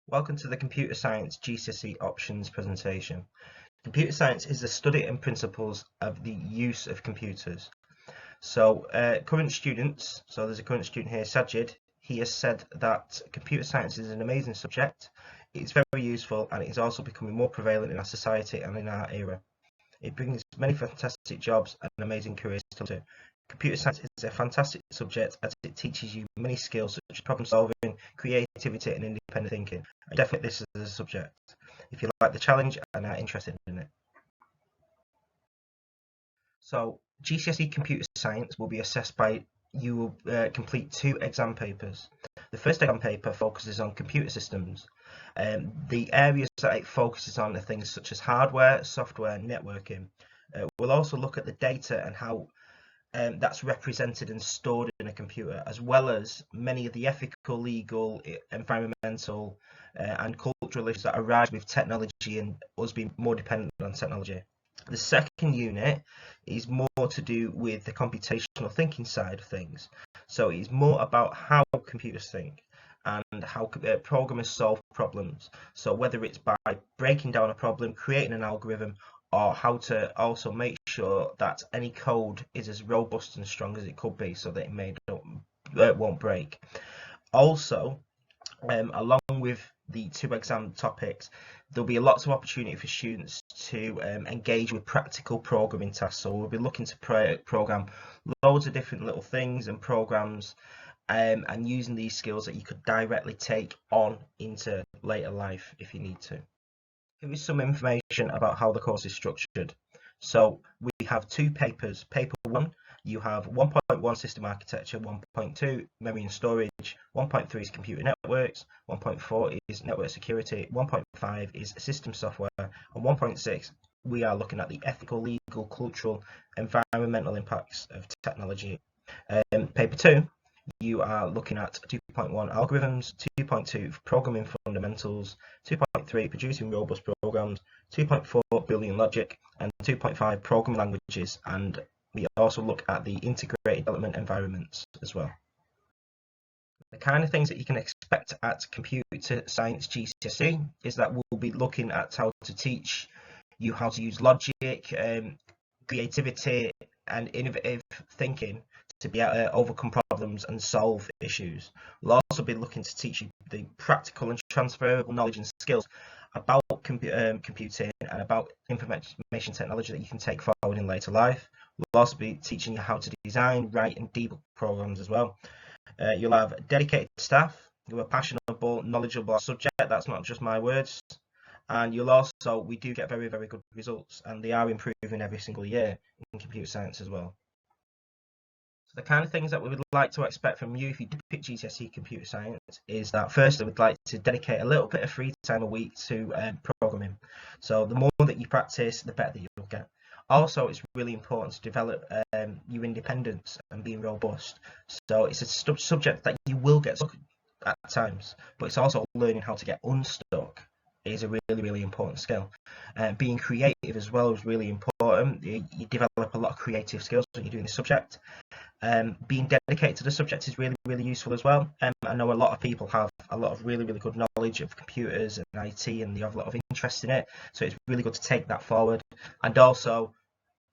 Welcome to the Computer Science GCSE Options presentation. Computer science is the study and principles of the use of computers. So current students, so there's a current student here, Sajid, he has said that computer science is an amazing subject, it's very useful and it is also becoming more prevalent in our society and in our era. It brings many fantastic jobs and amazing careers to look to. Computer science is a fantastic subject as it teaches you many skills such as problem solving, creativity and independent thinking. I definitely this as a subject if you like the challenge and are interested in it. So GCSE Computer Science will be assessed by you will complete 2 exam papers. The first exam paper focuses on computer systems. The areas that it focuses on are things such as hardware, software, networking. We'll also look at the data and how that's represented and stored in a computer, as well as many of the ethical, legal, environmental, and cultural issues that arise with technology and us being more dependent on technology. The second unit is more to do with the computational thinking side of things. So it's more about how computers think and how programmers solve problems. So whether it's by breaking down a problem, creating an algorithm, or how to also make sure that any code is as robust and strong as it could be so that it won't break. Also, along with the 2 exam topics, there'll be lots of opportunity for students to engage with practical programming tasks. So we'll be looking to program loads of different little things and programs and using these skills that you could directly take on into later life if you need to. Here is some information about how the course is structured. So we have 2 papers. Paper 1, you have 1.1 system architecture, 1.2 memory and storage, 1.3 is computer networks, 1.4 is network security, 1.5 is system software, and 1.6 we are looking at the ethical, legal, cultural, environmental impacts of technology. Paper 2, you are looking at 2.1 algorithms, 2.2 programming fundamentals, 2.3 producing robust programs, 2.4 Boolean logic, and 2.5 programming languages. And we also look at the integrated development environments as well. The kind of things that you can expect at Computer Science GCSE is that we'll be looking at how to teach you how to use logic, creativity, and innovative thinking to be able to overcome problems and solve issues. We'll also be looking to teach you the practical and transferable knowledge and skills about computing and about information technology that you can take forward in later life. We'll also be teaching you how to design, write and debug programs as well. You'll have dedicated staff who are passionate, knowledgeable about the subject. That's not just my words. And we do get very, very good results, and they are improving every single year in computer science as well. So the kind of things that we would like to expect from you if you do pick GCSE computer science is that firstly we'd like to dedicate a little bit of free time a week to programming. So the more that you practice, the better that you'll get. Also, it's really important to develop your independence and being robust. So it's a subject that you will get stuck at times, but it's also learning how to get unstuck is a really, really important skill. Being creative as well is really important. You develop a lot of creative skills when you're doing the subject. Being dedicated to the subject is really, really useful as well. I know a lot of people have a lot of really, really good knowledge of computers and IT, and they have a lot of interest in it. So it's really good to take that forward and also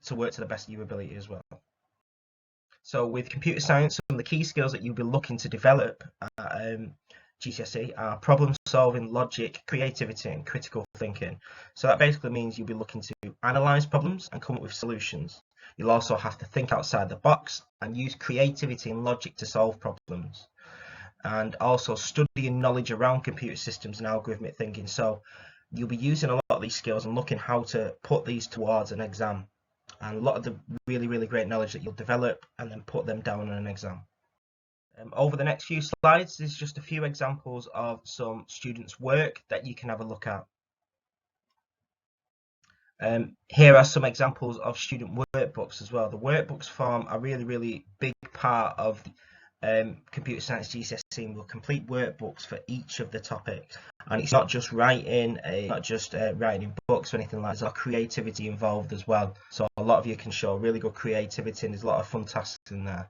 to work to the best of your ability as well. So with computer science, some of the key skills that you'll be looking to develop at GCSE are problem solving, logic, creativity and critical thinking. So that basically means you'll be looking to analyse problems and come up with solutions. You'll also have to think outside the box and use creativity and logic to solve problems. And also studying knowledge around computer systems and algorithmic thinking. So you'll be using a lot of these skills and looking how to put these towards an exam. And a lot of the really, really great knowledge that you'll develop and then put them down on an exam. Over the next few slides, there's just a few examples of some students' work that you can have a look at. Here are some examples of student workbooks as well. The workbooks form a really, really big part of computer science GCSE, and we'll complete workbooks for each of the topics. And it's not just writing, writing in books or anything like that. There's a lot of creativity involved as well. So a lot of you can show really good creativity, and there's a lot of fun tasks in there.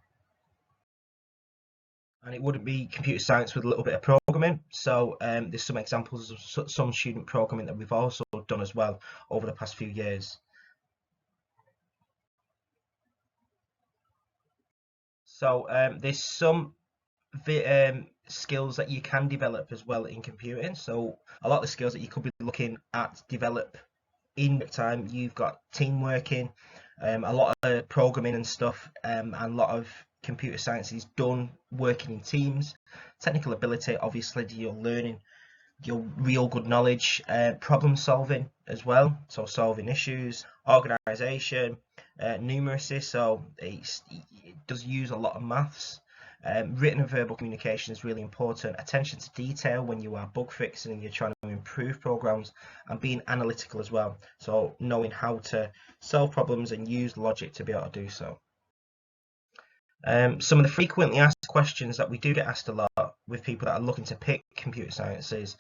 and it wouldn't be computer science with a little bit of programming. So there's some examples of some student programming that we've also done as well over the past few years. So there's some skills that you can develop as well in computing. So a lot of the skills that you could be looking at develop in time, you've got team working, a lot of programming and stuff, and a lot of computer science is done working in teams. Technical ability, obviously, you're learning your real good knowledge, problem solving as well, so solving issues, organisation, numeracy, so it does use a lot of maths. Written and verbal communication is really important. Attention to detail when you are bug fixing and you're trying to improve programs, and being analytical as well. So knowing how to solve problems and use logic to be able to do so. Some of the frequently asked questions that we do get asked a lot with people that are looking to pick computer science is,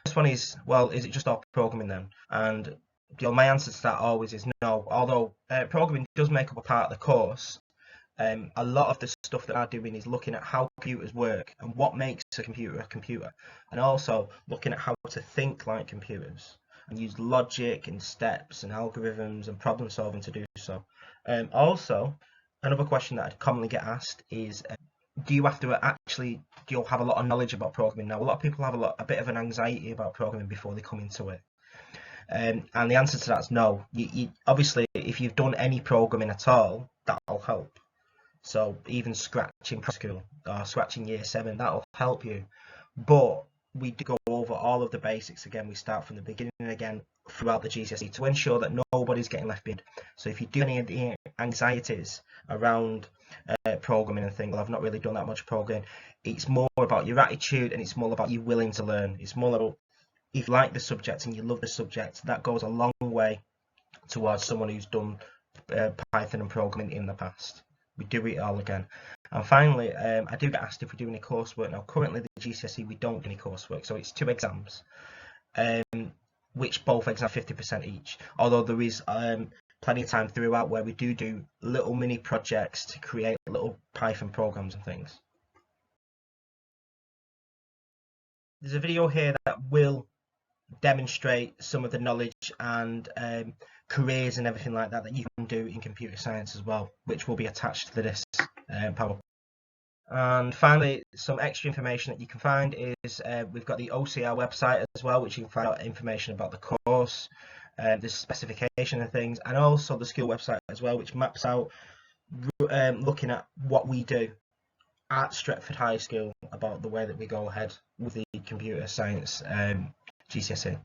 first one is, well, is it just all programming then? And my answer to that always is no. Although programming does make up a part of the course, a lot of the stuff that I'm doing is looking at how computers work and what makes a computer, and also looking at how to think like computers and use logic and steps and algorithms and problem solving to do so. Also, another question that I commonly get asked is, do you have a lot of knowledge about programming? Now, a lot of people have a bit of an anxiety about programming before they come into it. And the answer to that is no. Obviously, if you've done any programming at all, that'll help. So even scratching preschool or scratching year 7, that'll help you. But we do go over all of the basics again. We start from the beginning again throughout the GCSE to ensure that nobody's getting left behind. So if you do any of the anxieties around programming and think, well, I've not really done that much programming, it's more about your attitude and it's more about you willing to learn. It's more about, if you like the subject and you love the subject, that goes a long way towards someone who's done Python and programming in the past. We do it all again. And finally, I do get asked if we do any coursework. Now, currently the GCSE, we don't do any coursework, so it's 2 exams, which both exams 50% each. Although there is plenty of time throughout where we do little mini projects to create little Python programs and things. There's a video here that will demonstrate some of the knowledge and careers and everything like that that you can do in computer science as well, which will be attached to this PowerPoint. And finally, some extra information that you can find is we've got the OCR website as well, which you can find out information about the course, the specification of things, and also the school website as well, which maps out looking at what we do at Stretford High School about the way that we go ahead with the computer science GCSE.